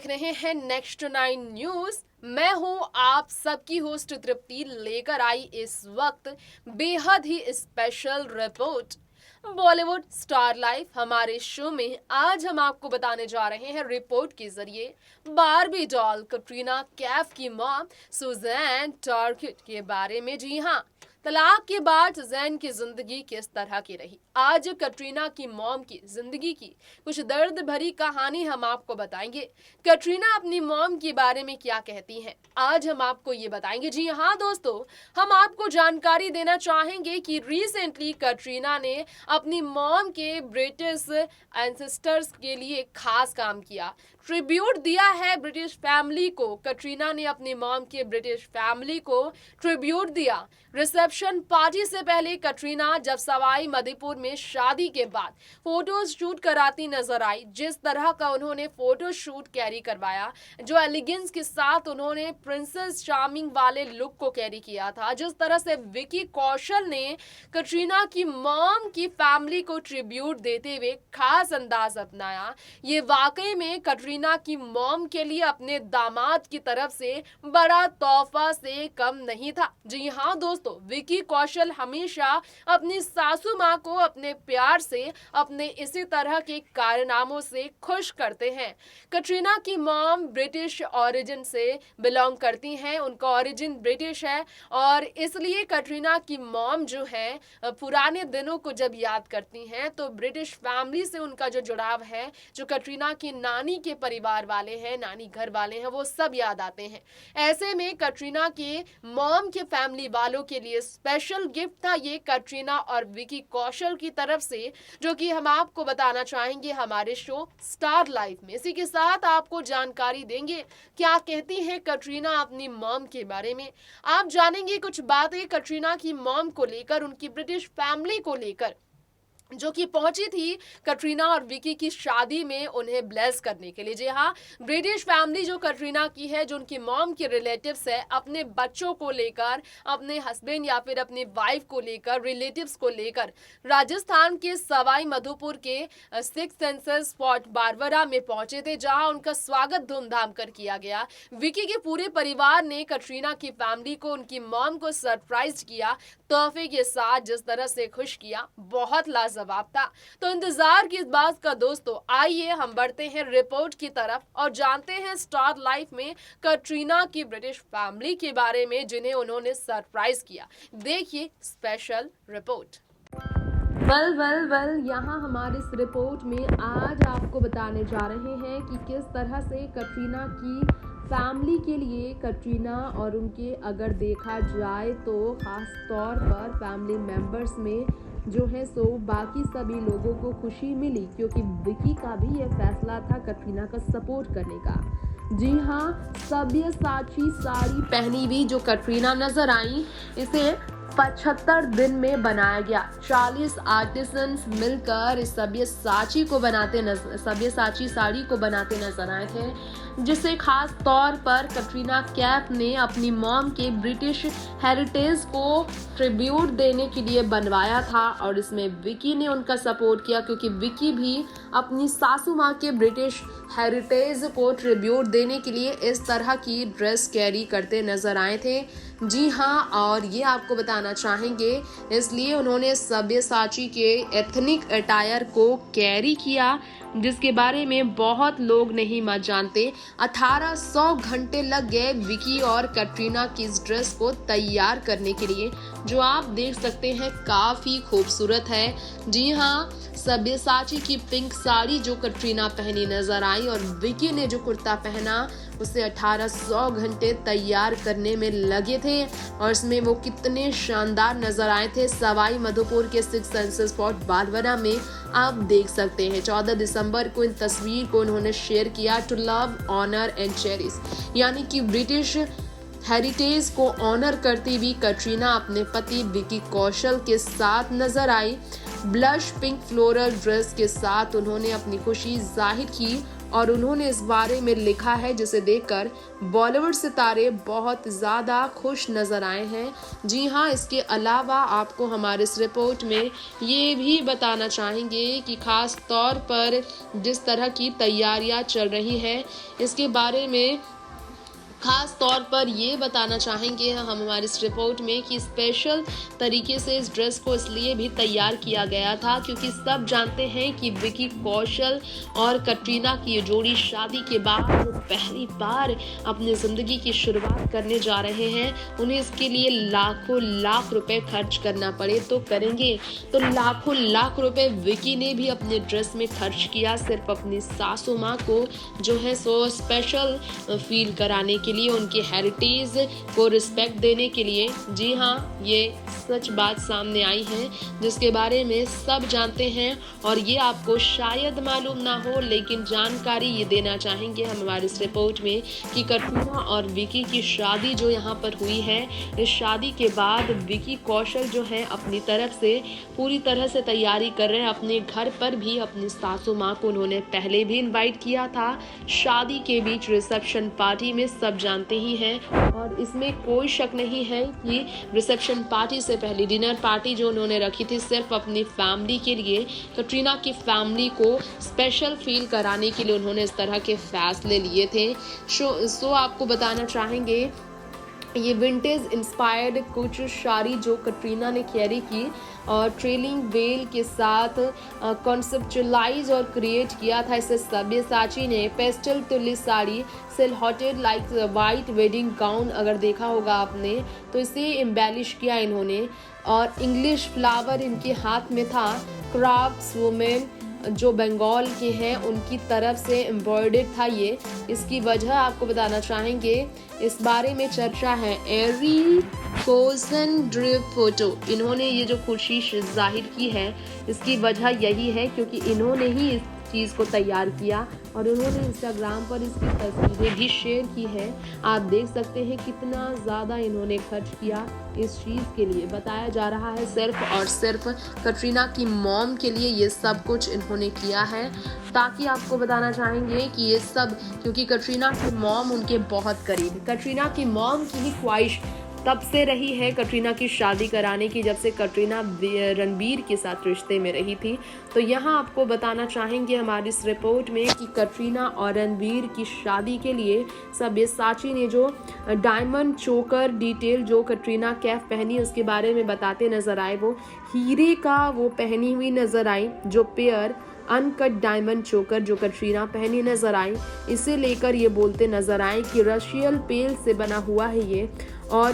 देख रहे हैं नेक्स्ट 9 न्यूज। मैं हूं आप सबकी होस्ट तृप्ति, लेकर आई इस वक्त बेहद ही special report. Bollywood star life हमारे शो में आज हम आपको बताने जा रहे हैं रिपोर्ट के जरिए बारबी डॉल कटरीना कैफ की मॉम सुजैन टॉर्किट के बारे में। जी हाँ, तलाक के बाद सुजैन की जिंदगी किस तरह की रही, आज कटरीना की मॉम की जिंदगी की कुछ दर्द भरी कहानी हम आपको बताएंगे। कटरीना अपनी मॉम के बारे में क्या कहती हैं, आज हम आपको ये बताएंगे। जी हाँ दोस्तों, हम आपको जानकारी देना चाहेंगे कि रिसेंटली कटरीना ने अपनी मॉम के ब्रिटिश एंसेस्टर्स के लिए खास काम किया, ट्रिब्यूट दिया है ब्रिटिश फैमिली को। कटरीना ने अपनी मॉम के ब्रिटिश फैमिली को ट्रिब्यूट दिया। रिसेप्शन पार्टी से पहले कटरीना जब सवाई मधुपुर में शादी के बाद फोटो शूट कराती नजर आई, जिस तरह का उन्होंने फोटो शूट कैरी करवाया, जो एलिगेंस के साथ उन्होंने प्रिंसेस चार्मिंग वाले लुक को कैरी किया था, जिस तरह से विकी कौशल ने कटरीना की मॉम की फैमिली को ट्रिब्यूट देते हुए खास अंदाज अपनाया, ये वाकई में कटरीना की मॉम के लिए अपने दामाद की तरफ से बड़ा तोहफा से कम नहीं था। जी हाँ दोस्तों, विकी कौशल हमेशा अपनी सासू माँ को अपने प्यार से, अपने इसी तरह के कारनामों से खुश करते हैं। कटरीना की मॉम ब्रिटिश ओरिजिन से बिलोंग करती हैं, उनका ओरिजिन ब्रिटिश है और इसलिए कटरीना की मॉम जो है पुराने दिनों को जब याद करती हैं तो ब्रिटिश फैमिली से उनका जो जुड़ाव है, जो कटरीना की नानी के परिवार वाले हैं, नानी घर वाले हैं, वो सब याद आते हैं। ऐसे में कटरीना के मॉम के फैमिली वालों के लिए स्पेशल गिफ्ट था ये कटरीना और विकी कौशल की तरफ से, जो कि हम आपको बताना चाहेंगे हमारे शो स्टार लाइफ में। इसी के साथ आपको जानकारी देंगे क्या कहती है कटरीना अपनी मॉम के बारे में। आप जानेंगे कुछ बातें कटरीना की मॉम को लेकर, उनकी ब्रिटिश फैमिली को लेकर, जो कि पहुंची थी कटरीना और विकी की शादी में उन्हें ब्लेस करने के लिए। जी हाँ, ब्रिटिश फैमिली जो कटरीना की है, जो उनकी मॉम के रिलेटिव्स है, अपने बच्चों को लेकर, अपने हस्बैंड या फिर अपनी वाइफ को लेकर, रिलेटिव्स को लेकर राजस्थान के सवाई माधोपुर के सिक्स सेंसस स्पॉट बारबरा में पहुंचे थे, जहां उनका स्वागत धूमधाम कर किया गया। विकी के पूरे परिवार ने कटरीना की फैमिली को, उनकी मॉम को सरप्राइज किया, तोहफे के साथ जिस तरह से खुश किया, बहुत लाजवाब था। तो इंतजार की इस बात का दोस्तों, आइए हम बढ़ते हैं रिपोर्ट की तरफ और जानते हैं स्टार लाइफ में कटरीना की ब्रिटिश फैमिली के बारे में, जिन्हें उन्होंने सरप्राइज किया। देखिए स्पेशल रिपोर्ट। वेल यहाँ हमारे इस रिपोर्ट में आज आपको बताने जा रहे हैं कि किस तरह से कटरीना की फैमिली के लिए, कटरीना और उनके अगर देखा जाए तो ख़ास तौर पर फैमिली मेम्बर्स में जो है सो बाकी सभी लोगों को खुशी मिली, क्योंकि विकी का भी ये फैसला था कटरीना का सपोर्ट करने का। जी हाँ, सब्यसाची साड़ी पहनी हुई जो कटरीना नजर आई, इसे 75 दिन में बनाया गया। 40 आर्टिसंस मिलकर इस सब्यसाची साड़ी को बनाते नजर आए थे, जिसे खास तौर पर कटरीना कैफ ने अपनी मॉम के ब्रिटिश हेरिटेज को ट्रिब्यूट देने के लिए बनवाया था। और इसमें विकी ने उनका सपोर्ट किया, क्योंकि विकी भी अपनी सासू माँ के ब्रिटिश हेरिटेज को ट्रिब्यूट देने के लिए इस तरह की ड्रेस कैरी करते नजर आए थे। जी हाँ, और ये आपको बताना चाहेंगे, इसलिए उन्होंने सब्यसाची के एथनिक अटायर को कैरी किया, जिसके बारे में बहुत लोग नहीं मत जानते। 1800 घंटे लग गए विकी और कटरीना की इस ड्रेस को तैयार करने के लिए, जो आप देख सकते हैं काफी खूबसूरत है। जी हाँ, सब्यसाची की पिंक साड़ी जो कटरीना पहनी नजर आई और विकी ने जो कुर्ता पहना, उसे 1800 घंटे तैयार करने में लगे थे और इसमें वो कितने शानदार नजर आए थे। सवाई माधोपुर के सिक्स सेंसस स्पॉट बारबरा में आप देख सकते हैं। 14 दिसंबर को इन तस्वीर को उन्होंने शेयर किया। To love, honour and cherish, यानी कि ब्रिटिश हेरिटेज को ऑनर करती हुई कटरीना अपने पति विकी कौशल के साथ नजर आई। ब्लश पिंक फ्लोरल ड्रेस के साथ उन्होंने अपनी खुशी जाहिर की और उन्होंने इस बारे में लिखा है जिसे देखकर बॉलीवुड सितारे बहुत ज़्यादा खुश नज़र आए हैं। जी हाँ, इसके अलावा आपको हमारे इस रिपोर्ट में ये भी बताना चाहेंगे कि खास तौर पर जिस तरह की तैयारियां चल रही हैं इसके बारे में खास तौर पर ये बताना चाहेंगे हम हमारी इस रिपोर्ट में कि स्पेशल तरीके से इस ड्रेस को इसलिए भी तैयार किया गया था क्योंकि सब जानते हैं कि विकी कौशल और कटरीना की ये जोड़ी शादी के बाद वो पहली बार अपनी ज़िंदगी की शुरुआत करने जा रहे हैं। उन्हें इसके लिए लाखों लाख रुपए खर्च करना पड़े तो करेंगे, तो लाखों लाख रुपए विकी ने भी अपने ड्रेस में खर्च किया सिर्फ अपनी सासू माँ को जो है सो स्पेशल फील कराने के लिए, उनके हेरिटेज को रिस्पेक्ट देने के लिए। जी हाँ, ये सच बात सामने आई है जिसके बारे में सब जानते हैं और ये आपको शायद मालूम ना हो, लेकिन जानकारी ये देना चाहेंगे हम हमारी इस रिपोर्ट में कि कटरीना और विकी की शादी जो यहाँ पर हुई है, इस शादी के बाद विकी कौशल जो है अपनी तरफ से पूरी तरह से तैयारी कर रहे हैं। अपने घर पर भी अपनी सासू माँ को उन्होंने पहले भी इनवाइट किया था शादी के बीच रिसेप्शन पार्टी में, सब जानते ही हैं और इसमें कोई शक नहीं है कि रिसेप्शन पार्टी से पहले डिनर पार्टी जो उन्होंने रखी थी सिर्फ अपनी फैमिली के लिए, कटरीना की फैमिली को स्पेशल फील कराने के लिए उन्होंने इस तरह के फैसले लिए थे। सो आपको बताना चाहेंगे ये विंटेज इंस्पायर्ड कुछ साड़ी जो कटरीना ने कैरी की और ट्रेलिंग वेल के साथ कॉन्सेप्चुअलाइज और क्रिएट किया था। इसे सब्यसाची ने pastel tulle sari silhouetted like white wedding gown अगर देखा होगा आपने तो इसे एम्बेलिश किया इन्होंने और इंग्लिश फ्लावर इनके हाथ में था। क्राफ्ट्स वुमेन जो बंगाल के हैं उनकी तरफ से एम्ब्रॉयडर्ड था ये। इसकी वजह आपको बताना चाहेंगे, इस बारे में चर्चा है। एरी कोसन ड्रिप फोटो इन्होंने ये जो खुशी जाहिर की है इसकी वजह यही है क्योंकि इन्होंने ही इस चीज़ को तैयार किया और उन्होंने इंस्टाग्राम पर इसकी तस्वीरें भी शेयर की है। आप देख सकते हैं कितना ज़्यादा इन्होंने खर्च किया इस चीज़ के लिए। बताया जा रहा है सिर्फ और सिर्फ कटरीना की मॉम के लिए ये सब कुछ इन्होंने किया है, ताकि आपको बताना चाहेंगे कि ये सब क्योंकि कटरीना की मॉम उनके बहुत करीब, कटरीना की मॉम की ही ख्वाहिश तब से रही है कटरीना की शादी कराने की जब से कटरीना रणबीर के साथ रिश्ते में रही थी। तो यहाँ आपको बताना चाहेंगे हमारी इस रिपोर्ट में कि कटरीना और रणबीर की शादी के लिए सब्यसाची ने जो डायमंड चोकर डिटेल जो कटरीना कैफ पहनी उसके बारे में बताते नजर आए। वो हीरे का वो पहनी हुई नजर आई, जो पेयर अनकट डायमंड चोकर जो कटरीना पहनी नजर आई, इसे लेकर ये बोलते नजर आए कि रशियल पेल से बना हुआ है ये। और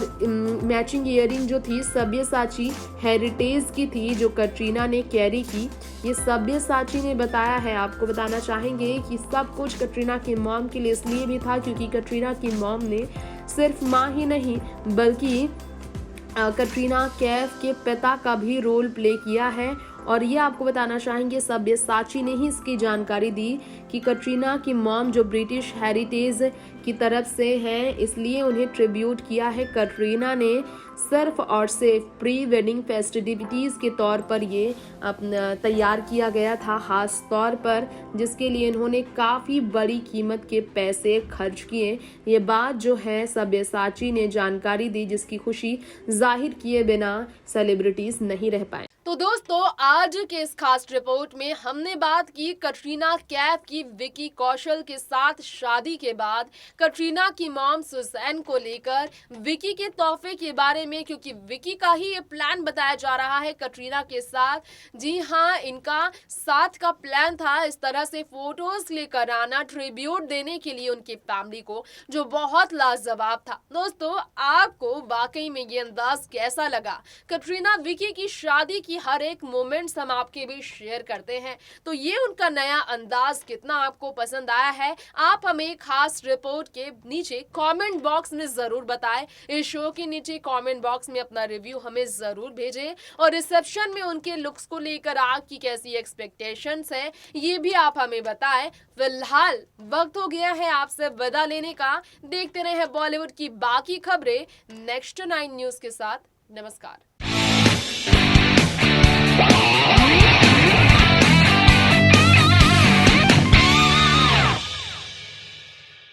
मैचिंग ईयरिंग जो थी सब्यसाची हेरिटेज की थी जो कटरीना ने कैरी की। ये सब्यसाची ने बताया है। आपको बताना चाहेंगे कि सब कुछ कटरीना की मॉम के लिए इसलिए भी था क्योंकि कटरीना की मॉम ने सिर्फ माँ ही नहीं बल्कि कटरीना कैफ के पिता का भी रोल प्ले किया है। और ये आपको बताना चाहेंगे सब्यसाची ने ही इसकी जानकारी दी कि कटरीना की मॉम जो ब्रिटिश हेरिटेज की तरफ से हैं इसलिए उन्हें ट्रिब्यूट किया है। कटरीना ने सिर्फ और सिर्फ प्री वेडिंग फेस्टिविटीज़ के तौर पर ये अपना तैयार किया गया था खास तौर पर, जिसके लिए इन्होंने काफ़ी बड़ी कीमत के पैसे खर्च किए। ये बात जो है सब्यसाची ने जानकारी दी जिसकी खुशी जाहिर किए बिना सेलिब्रिटीज़ नहीं रह पाए। तो दोस्तों आज के इस खास रिपोर्ट में हमने बात की कटरीना कैफ की विकी कौशल के साथ शादी के बाद कटरीना की मॉम सुजैन को लेकर विकी के तोहफे के बारे में, क्योंकि विकी का ही ये प्लान बताया जा रहा है कटरीना के साथ। जी हाँ, इनका साथ का प्लान था इस तरह से फोटोज लेकर आना ट्रिब्यूट देने के लिए उनकी फैमिली को, जो बहुत लाजवाब था। दोस्तों आपको वाकई में ये अंदाज कैसा लगा? कटरीना विकी की शादी की हर एक मोमेंट्स हम आपके भी शेयर करते हैं, तो ये उनका नया अंदाज कितना आपको पसंद आया है आप हमें खास रिपोर्ट के नीचे कमेंट बॉक्स में जरूर बताएं। इस शो के नीचे कमेंट बॉक्स में अपना रिव्यू हमें जरूर भेजें और रिसेप्शन में उनके लुक्स को लेकर आपकी कैसी एक्सपेक्टेशंस है ये भी आप हमें बताएं। फिलहाल वक्त हो गया है आपसे विदा लेने का। देखते रहे बॉलीवुड की बाकी खबरें नेक्स्ट 9 न्यूज के साथ। नमस्कार।